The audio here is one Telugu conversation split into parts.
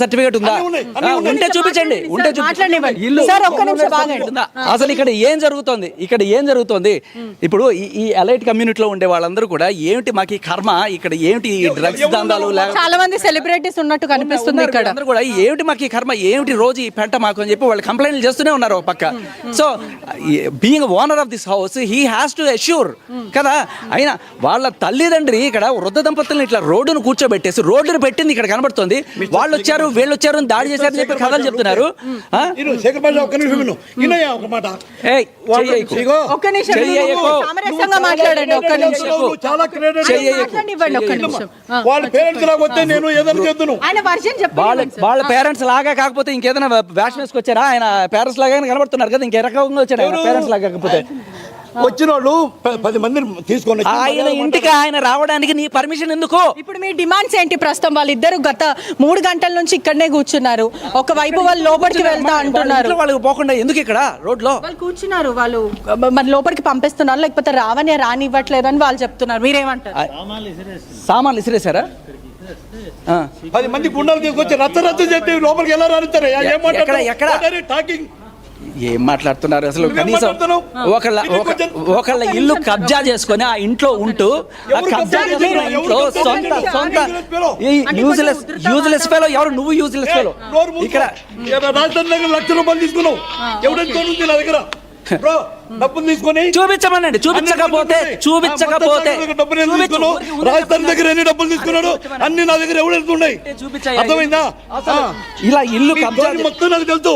సర్టిఫికేట్ ఉందా? ఉంటే చూపించండి. ఇల్లు అసలు ఇక్కడ ఏం జరుగుతుంది? ఇప్పుడు ఈ ఎలైట్ కమ్యూనిటీలో ఉండే వాళ్ళందరూ కూడా ఏమిటి మాకు ఈ కర్మ, ఇక్కడ ఏమిటి డ్రగ్స్ దందాలు, చాలా మంది సెలబ్రిటీస్ ఉన్నట్టు కనిపిస్తుంది ఇక్కడ. అందరూ కూడా ఏమిటి మాకు ఈ కర్మ, ఏమిటి రోజు ఈ పెంట మాకు అని చెప్పి వాళ్ళు కంప్లైంట్లు చేస్తూనే ఉన్నారు ఒక పక్క. So being owner of this house he has to assure కదా. అయినా వాళ్ళ తల్లిదండ్రి ఇక్కడ వృద్ధ దంపతులను ఇట్లా రోడ్డును కూర్చోబెట్టేసి రోడ్డును పెట్టింది ఇక్కడ కనబడుతుంది. వాళ్ళు వచ్చారు వీళ్ళు వచ్చారు దాడి చేశారని చెప్పి కథలు చెప్తున్నారు. వాళ్ళ పేరెంట్స్ లాగా కాకపోతే ఇంకేదైనా వేషం వేసుకొచ్చారా? ఆయన పేరెంట్స్ లాగా కనబడుతున్నారు కదా, ఇంకే రకంగా వచ్చాడు ఆయన పేరెంట్స్ లాగా. కాకపోతే వచ్చిన వాళ్ళు 10 మందిని తీసుకొని ఆయన ఇంటికి ఆయన రావడానికి నీ పర్మిషన్ ఎందుకు? ఇప్పుడు మీ డిమాండ్స్ ఏంటి? ప్రస్తుతం వాళ్ళిద్దరు గత 3 గంటల నుంచి ఇక్కడనే కూర్చున్నారు. ఒకవైపు వాళ్ళు లోపలికి వెళ్తా అంటున్నారు. వాళ్ళకి పోకుండా ఎందుకు ఇక్కడ రోడ్ లో వాళ్ళు కూర్చున్నారు? వాళ్ళు మరి లోపలికి పంపిస్తున్నారు, లేకపోతే రానివ్వట్లేదని వాళ్ళు చెప్తున్నారు. మీరేమంటారు? సామాన్లు ఇసిరేసారా? 10 మంది గుండాలు తీసుకొచ్చి రచ్చ చేస్తే లోపలికి ఎలా రానిస్తారు? ఏం మాట్లాడుతున్నారు అసలు? కనీసం ఒకళ్ళ ఇల్లు కబ్జా చేసుకొని ఆ ఇంట్లో ఉంటూ కబ్జా చేసుకున్న ఇంట్లో సొంత యూజ్లెస్ ఫెలో ఎవరు? నువ్వు యూజ్లెస్ ఫెలో. ఇక్కడ రాజధాని లక్ష రూపాయలు తీసుకున్నావు, ఎవడైతే నా దగ్గర డబ్బులు తీసుకొని చూపించమనండి. చూపించకపోతే రాజధాని దగ్గర ఎన్ని డబ్బులు తీసుకున్నాడు అన్ని నా దగ్గర ఎవడైతే ఉన్నాయి. అర్థమైందా? ఇలా ఇల్లు మొత్తం నాకు తెలుసు.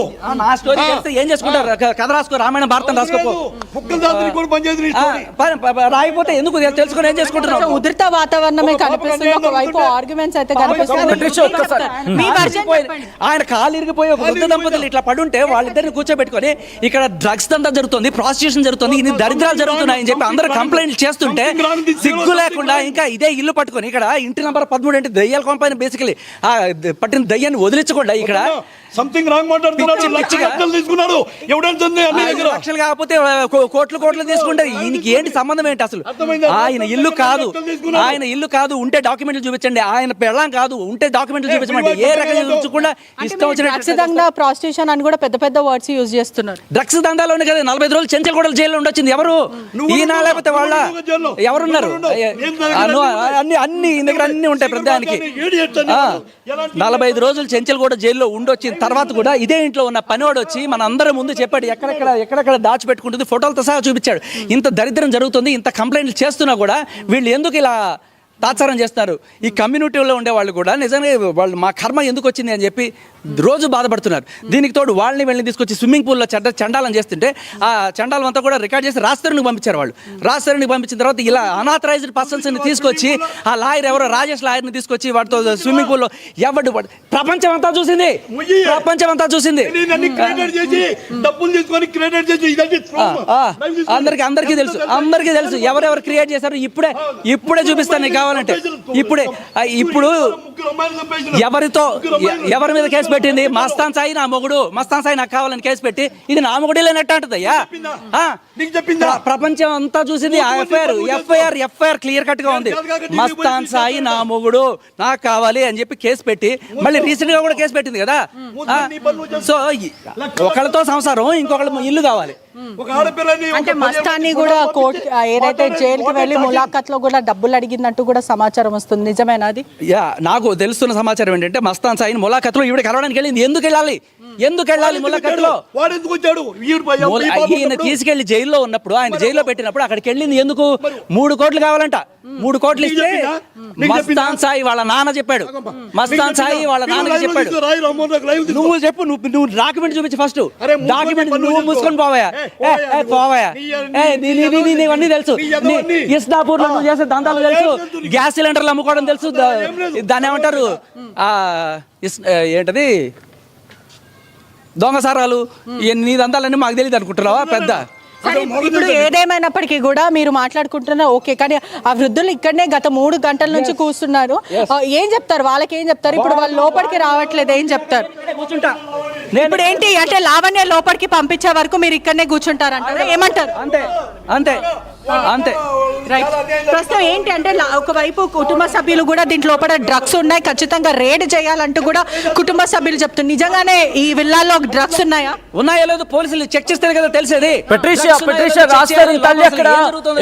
ఏం చేసుకుంటారు? కథ రాసుకో, రామాయణ భారతం రాసుకో. రాయిపోతే ఎందుకు తెలుసుకొని ఏం చేసుకుంటున్నారు? ఉధృత వాతావరణమే కనిపిస్తుంది. ఒకవైపు ఆర్గ్యుమెంట్స్ అయితే కనిపిస్తుంది. ఆయన కాలు ఇరిగిపోయి ఒక వృద్ధ దంపతులు ఇట్లా పడుంటే వాళ్ళిద్దరిని కూర్చోబెట్టుకొని ఇక్కడ డ్రగ్స్ దంతా జరుగుతుంది, ప్రాస్టిట్యూషన్ జరుగుతుంది, ఇన్ని దరిద్రాలు జరుగుతున్నాయని చెప్పి అందరూ కంప్లైంట్లు చేస్తుంటే సిగ్గు లేకుండా ఇంకా ఇదే ఇల్లు పట్టుకొని ఇక్కడ ఇంటి నంబర్ 13 అంటే దయ్యాల కంపెనీ బేసికలీ పట్టిన దయ్యాన్ని వదిలించకుండా ఇక్కడ సంథింగ్ రాంగ్ మాట్లాడుతున్నాడు. తీసుకున్నాడు లక్షలు కాకపోతే కోట్లు తీసుకుంటే ఈయనకి ఏంటి సంబంధం ఏంటి అసలు? ఆయన ఇల్లు కాదు ఉంటే డాక్యుమెంట్లు చూపించండి. ఆయన పెళ్ళం కాదు ఉంటే డాక్యుమెంట్లు చూపించండి. ఏ రకంగా చూపించకుండా ఇష్టం వచ్చిన ప్రాస్టిట్యూషన్ అని కూడా పెద్ద వర్డ్స్ యూజ్ చేస్తున్నారు. డ్రగ్స్ దందాలోనే కదా 45 రోజులు చెంచల్ కూడా జైల్లో ఉండొచ్చింది. ఎవరు? ఈయన లేకపోతే వాళ్ళ ఎవరున్నారు? అన్ని దగ్గర అన్ని ఉంటాయి ప్రధానికి. 45 రోజులు చెంచల్ కూడా జైల్లో ఉండొచ్చింది. తర్వాత కూడా ఇదే ఇంట్లో ఉన్న పనివాడు వచ్చి మన అందరి ముందు చెప్పాడు ఎక్కడెక్కడ దాచిపెట్టుకుంటుంది, ఫోటోలతో సహా చూపించాడు. ఇంత దరిద్రం జరుగుతుంది, ఇంత కంప్లైంట్లు చేస్తున్నా కూడా వీళ్ళు ఎందుకు ఇలా తాత్సారం చేస్తున్నారు? ఈ కమ్యూనిటీలో ఉండే వాళ్ళు కూడా నిజంగా వాళ్ళు మా కర్మ ఎందుకు వచ్చింది అని చెప్పి రోజు బాధపడుతున్నారు. దీనికి తోడు వాళ్ళని తీసుకొచ్చి స్విమ్మింగ్ పూల్లో చండాలం చేస్తుంటే ఆ చండాలం అంతా కూడా రికార్డ్ చేసి రాజధానికి పంపించారు. వాళ్ళు రాజధానికి పంపించిన తర్వాత ఇలా అనాథరైజ్డ్ పర్సన్స్ని తీసుకొచ్చి ఆ లాయర్ ఎవరో రాజేష్ లాయర్ని తీసుకొచ్చి వాటితో స్విమ్మింగ్ పూల్లో ప్రపంచం అంతా చూసింది. అందరికీ తెలుసు ఎవరెవరు క్రియేట్ చేశారు. ఇప్పుడే చూపిస్తాను నీకు కావాలంటే. ఇప్పుడు ఎవరి మీద కేసు పెట్టింది? మస్తాన్ సాయి నా మొగుడు, మస్తాన్ సాయి నాకు కావాలని కేసు పెట్టి ఇది నా మొగుడు లేనట్టు అంటదయ్యా. ప్రపంచం అంతా చూసింది. ఎఫ్ఐఆర్ క్లియర్ కట్ గా ఉంది. మస్తాన్ సాయి నా మొగుడు నాకు కావాలి అని చెప్పి కేసు పెట్టి మళ్ళీ రీసెంట్ గా కూడా కేసు పెట్టింది కదా. సో ఒకళ్ళతో సంసారం, ఇంకొకళ్ళ ఇల్లు కావాలి. అంటే మస్తాన్ని కూడా కోర్టు ఏదైతే జైలుకి వెళ్ళి ములాఖత్ లో కూడా డబ్బులు అడిగినట్టు కూడా సమాచారం వస్తుంది. నిజమేనా అది? నాకు తెలుస్తున్న సమాచారం ఏంటంటే మస్తాన్ సాయిని ములాఖత్ లో ఈవిడ కలవడానికి వెళ్ళింది. ఎందుకు వెళ్ళాలి ములాఖత్ లో? ఈయన తీసుకెళ్లి జైల్లో ఉన్నప్పుడు, ఆయన జైల్లో పెట్టినప్పుడు అక్కడికి వెళ్ళింది ఎందుకు? 3 కోట్లు కావాలంట. 3 కోట్లు ఇస్తే మస్తాన్ సాయి వాళ్ళ నాన్న చెప్పాడు. నువ్వు చెప్పు, నువ్వు డాక్యుమెంట్ చూపించి ఫస్ట్. డాక్యుమెంట్ నువ్వు మూసుకొని పోవాయా? నీవన్నీ తెలుసు. ఇస్నాపూర్ లో నువ్వు చేసే దందాలు తెలుసు. గ్యాస్ సిలిండర్లు అమ్ముకోవడం తెలుసు. దాన్ని ఏమంటారు? ఏంటది? దొంగసారాలు. నీ దందాలన్నీ మాకు తెలియదు అనుకుంటున్నావా? పెద్ద ఇప్పుడు ఏదేమైనప్పటికీ కూడా మీరు మాట్లాడుకుంటున్నా ఓకే, కానీ ఆ వృద్ధులు ఇక్కడనే గత 3 గంటల నుంచి కూర్చున్నారు. ఏం చెప్తారు? వాళ్ళకి ఏం చెప్తారు? ఇప్పుడు వాళ్ళు లోపలికి రావట్లేదు, ఏం చెప్తారు? ఇప్పుడు ఏంటి అంటే లావణ్య లోపలికి పంపించే వరకు మీరు ఇక్కడనే కూర్చుంటారంటారా? ఏమంటారు? అంతే అంతే. రైట్. ప్రస్తుతం ఏంటి అంటే ఒకవైపు కుటుంబ సభ్యులు కూడా దీంట్లో లోపల డ్రగ్స్ ఉన్నాయి, ఖచ్చితంగా రేడ్ చేయాలంటూ కూడా కుటుంబ సభ్యులు చెప్తున్నారు. నిజంగానే ఈ విల్లాల్లో డ్రగ్స్ ఉన్నాయా? ఉన్నాయో లేదో పోలీసులు చెక్ చేస్తేనే కదా తెలిసేది. పెట్రిషియా రాస్తారు తల్లి అక్కడ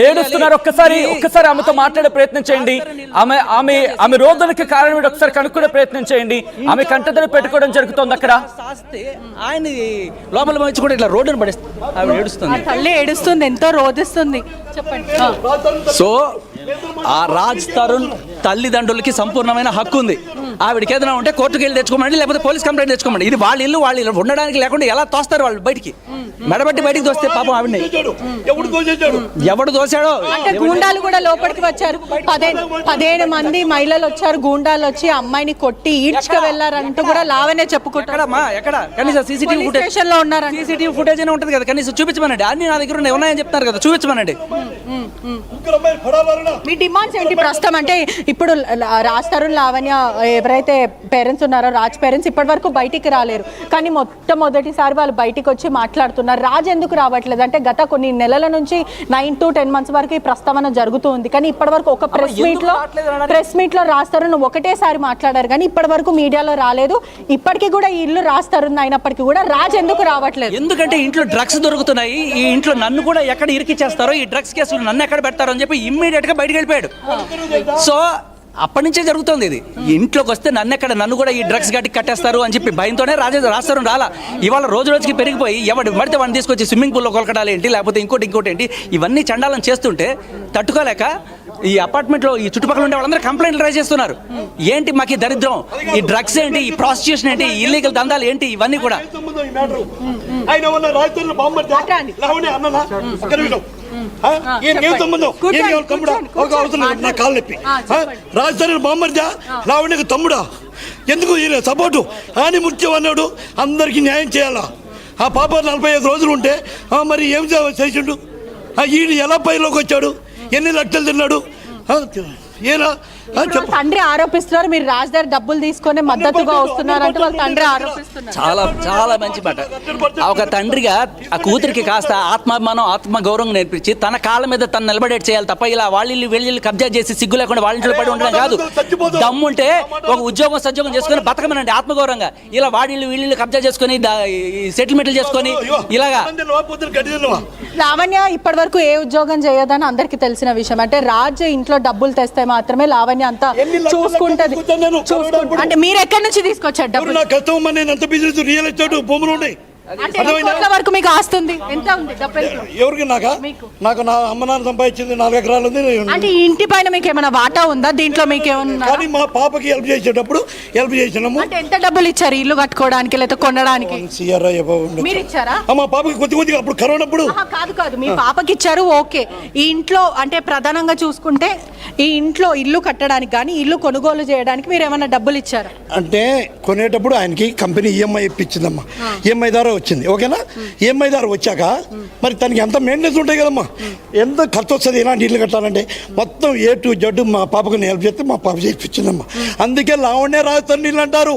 ఏడుస్తున్నారు. ఒక్కసారి ఆమెతో మాట్లాడే ప్రయత్నం చేయండి. ఆమె రోదనకి కారణం ఏంటి ఒకసారి కనుక్కునే ప్రయత్నం చేయండి. ఆమె కంటతడి పెట్టుకోవడం జరుగుతుంది అక్కడ. ఆయన లోపల వచ్చి కూడా ఇట్లా రోడ్డును పడేస్తుంది. ఆవిడ ఏడుస్తుంది, తల్లి ఏడుస్తుంది, ఎంతో రోధిస్తుంది. చెప్పండి. సో ఆ రాజ్ తరుణ్ తల్లిదండ్రులకి సంపూర్ణమైన హక్కు ఉంది. ఆవిడకి ఏదైనా ఉంటే కోర్టుకు వెళ్ళి తెచ్చుకోమండి, లేకపోతే పోలీస్ కంప్లైంట్ తెచ్చుకోమండి. ఇది వాళ్ళ ఇల్లు, వాళ్ళు ఉండడానికి లేకుండా ఎలా తోస్తారు వాళ్ళు బయటికి? మెడబట్టి బయటికి తోస్తే పాపం ఆవిడని ఎవడు దోశాడో. అంటే గూండాలు కూడా లోపలికి వచ్చారు. 15 మంది మహిళలు వచ్చారు, గూండాలు వచ్చి అమ్మాయిని కొట్టి ఈడ్చుకు వెళ్లారంటూ కూడా లావనే చెప్పుకుంటారు. ఎక్కడ కనీసం సీసీటీవీ ఫుటేజ్ స్టేషన్ లో ఉన్నారు. సీసీటీవీ ఫుటేజ్ అయినా ఉంటుంది కదా, కనీసం చూపించమనండి. అన్ని నా దగ్గర ఉన్నాయని చెప్తున్నారు కదా, చూపించమనండి. మీ డిమాండ్స్ ఏంటి ప్రస్తుతం? అంటే ఇప్పుడు రాజ్ తరుణ్ లావణ్య ఎవరైతే పేరెంట్స్ ఉన్నారో, రాజ్ పేరెంట్స్ ఇప్పటి వరకు బయటికి రాలేరు, కానీ మొట్టమొదటిసారి వాళ్ళు బయటికి వచ్చి మాట్లాడుతున్నారు. రాజ్ ఎందుకు రావట్లేదు అంటే గత కొన్ని నెలల నుంచి 9 to 10 months వరకు ఈ ప్రస్తావన జరుగుతూ ఉంది, కానీ ఇప్పటి వరకు ఒక ప్రెస్ మీట్ లో రాజ్ తరుణ్ ఒకటేసారి మాట్లాడారు, కానీ ఇప్పటి వరకు మీడియాలో రాలేదు. ఇప్పటికీ కూడా ఈ ఇల్లు రాజ్ తరుణ్ అయినప్పటికీ కూడా రాజ్ ఎందుకు రావట్లేదు? ఎందుకంటే ఇంట్లో డ్రగ్స్ దొరుకుతున్నాయి, ఈ ఇంట్లో నన్ను కూడా ఎక్కడ ఇరికిచ్చేస్తారో, ఈ డ్రగ్స్ కేసులు నన్ను ఎక్కడ పెడతారో అని చెప్పి ఇమ్మీడియట్ గా బయటకు వెళ్ళిపోయాడు. సో అప్పటి నుంచే జరుగుతుంది ఇది. ఇంట్లోకి వస్తే నన్ను కూడా ఈ డ్రగ్స్ గట్టి కట్టేస్తారు అని చెప్పి భయంతోనే రాస్తారు రాలా. ఇవాళ రోజుకి పెరిగిపోయి ఎవడు పడితే వాడిని తీసుకొచ్చి స్విమ్మింగ్ పూల్లో కొలకడాలు ఏంటి, లేకపోతే ఇంకోటి ఏంటి, ఇవన్నీ చండాలను చేస్తుంటే తట్టుకోలేక ఈ అపార్ట్మెంట్లో ఈ చుట్టుపక్కల ఉండే వాళ్ళందరూ కంప్లైంట్లు రైజ్ చేస్తున్నారు. ఏంటి మాకు ఈ దరిద్రం, ఈ డ్రగ్స్ ఏంటి, ఈ ప్రాస్టిట్యూషన్ ఏంటి, ఇల్లీగల్ దందాలు ఏంటి, ఇవన్నీ కూడా. రాజధాని బామ్మర్జా లావణ్యకు తమ్ముడా, ఎందుకు ఈయన సపోర్టు అని ముఖ్యం అన్నాడు. అందరికి న్యాయం చేయాలా? ఆ పాప 45 రోజులు ఉంటే మరి ఏం చేసిండు? ఈయన ఎలా పైలోకి వచ్చాడు? ఎన్ని లక్షలు తిన్నాడు? తండ్రి ఆరోపిస్తున్నారు మీరు రాజధాని డబ్బులు తీసుకొని మద్దతుగా వస్తున్నారు అంటే వాళ్ళ తండ్రి ఆరోపిస్తున్నారు. చాలా చాలా మంచి మాట. ఒక తండ్రిగా ఆ కూతురికి కాస్త ఆత్మాభిమానం, ఆత్మ గౌరవం నేర్పించి తన కాళ్ళ మీద తను నిలబడేట్ చేయాలి తప్ప ఇలా వాళ్ళు వెళ్ళి కబ్జా చేసి సిగ్గు లేకుండా వాళ్ళ ఇంట్లో పడి ఉండడం కాదు. దమ్ముంటే ఒక ఉద్యోగం సద్యోగం చేసుకుని బతకమనండి ఆత్మగౌరవంగా. ఇలా వీళ్ళు కబ్జా చేసుకొని సెటిల్మెంట్లు చేసుకొని ఇలాగా. లావణ్య ఇప్పటి వరకు ఏ ఉద్యోగం చేయదని అందరికి తెలిసిన విషయం. అంటే రాజ్ ఇంట్లో డబ్బులు తెస్తే మాత్రమే లావణ్య అంతా చూసుకుంటది. అంటే మీరు ఎక్కడి నుంచి తీసుకొచ్చారు డబ్బులు? నా కష్టం, నేను ఎంత బిజినెస్ రియల్ ఎస్టేట్ భూములు ఉన్నాయి. వరకు మీకు ఆస్తుంది ఎంత ఉంది? ఎవరికి? నాకు నా అమ్మ నాన్న సంపాదించింది 4 ఎకరాలు ఉంది. అంటే ఇంటి పైన మీకు ఏమైనా వాటా ఉందా దీంట్లో? మీకు ఏమన్నా? కానీ మా పాపకి హెల్ప్ చేసేటప్పుడు హెల్ప్ చేసినాము. అంటే ఎంత డబ్బులు ఇచ్చారు ఇల్లు కట్టుకోవడానికి లేదా కొనడానికి? మీరు ఇచ్చారా? మా పాపకి కొద్దిగా అప్పుడు కరోనా అప్పుడు. కాదు మీ పాపకి ఇచ్చారు, ఓకే. ఈ ఇంట్లో అంటే ప్రధానంగా చూసుకుంటే ఈ ఇంట్లో ఇల్లు కట్టడానికి కానీ ఇల్లు కొనుగోలు చేయడానికి మీరు ఏమైనా డబ్బులు ఇచ్చారా? అంటే కొనేటప్పుడు ఆయనకి కంపెనీ ఈఎంఐ ఇప్పించిందమ్మా. ఈఎంఐ ద్వారా వచ్చింది, ఓకేనా? ఈఎంఐ ద్వారా వచ్చాక మరి తనకి ఎంత మెయింటెనెన్స్ ఉంటాయి కదమ్మా, ఎంత ఖర్చు వస్తుంది ఇలాంటి ఇల్లు కట్టాలంటే. మొత్తం A to Z మా పాపకు హెల్ప్ చేస్తే మా పాప చేయించిందమ్మా. అందుకే లావణ్య రాజధాని నీళ్ళు అంటారు.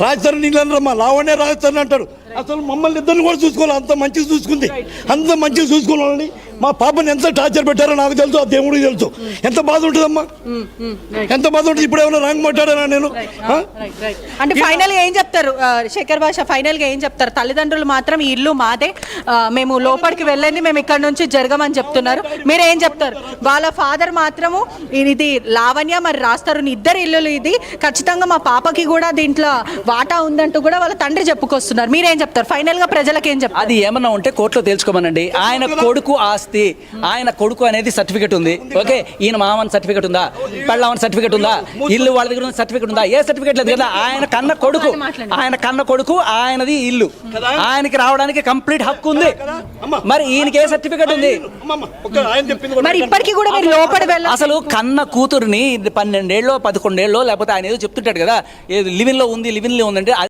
రాజధాని నీళ్ళు అంటారమ్మా, లావణ్య రాజధాని అంటారు. అసలు మమ్మల్ని ఇద్దరిని కూడా చూసుకోవాలి, అంత మంచిగా చూసుకుంది. అంత మంచిగా చూసుకోవాలని మా పాపని ఎంత టార్చర్ పెట్టారో నాకు తెలుసు, ఆ దేవుడికి తెలుసు. ఎంత బాధ ఉంటుందమ్మా, ఎంత బాధ ఉంటుంది. ఇప్పుడు ఏమైనా రాంగ్ మాట్లాడానా నేను? అంటే ఫైనల్ గా ఏం చెప్తారు శేఖర్ భాష? ఫైనల్ గా ఏం చెప్తారు? తల్లిదండ్రులు మాత్రం ఈ ఇల్లు మాదే, మేము లోపలికి వెళ్ళండి, మేము ఇక్కడ నుంచి జరగమని చెప్తున్నారు. మీరు ఏం చెప్తారు? వాళ్ళ ఫాదర్ మాత్రము ఇది లావణ్య మరి రాస్తారు ఇద్దరు ఇల్లులు, ఇది ఖచ్చితంగా మా పాపకి కూడా దీంట్లో వాటా ఉందంటూ కూడా వాళ్ళ తండ్రి చెప్పుకొస్తున్నారు. మీరేం చెప్తారు? ఫైనల్ గా ప్రజలకు ఏం చెప్తారు? అది ఏమన్నా ఉంటే కోర్టులో తెలుసుకోమనండి. ఆయన కొడుకు ఆస్తి, ఆయన కొడుకు అనేది సర్టిఫికెట్ ఉంది, ఓకే. ఈయన మామని సర్టిఫికెట్ ఉందా, పెళ్ళామని సర్టిఫికెట్ ఉందా, ఇల్లు వాళ్ళ దగ్గర సర్టిఫికెట్ ఉందా? ఏ సర్టిఫికెట్ లేదు కదా. ఆయన కన్న కొడుకు ఆయనది ఇల్లు, ఆయనకి రావడానికి కంప్లీట్ హక్కు ఉంది. మరి ఈయనకి ఏ సర్టిఫికెట్ ఉంది? మరి ఇప్పటికీ కూడా మీరు లోపలి వెళ్ళాలి. అసలు కన్న కూతురుని 12 ఏళ్ళో 11 ఏళ్ళో లేకపోతే ఆయన ఏదో చెప్తుంటాడు కదా, లివిన్ లో ఉందంటే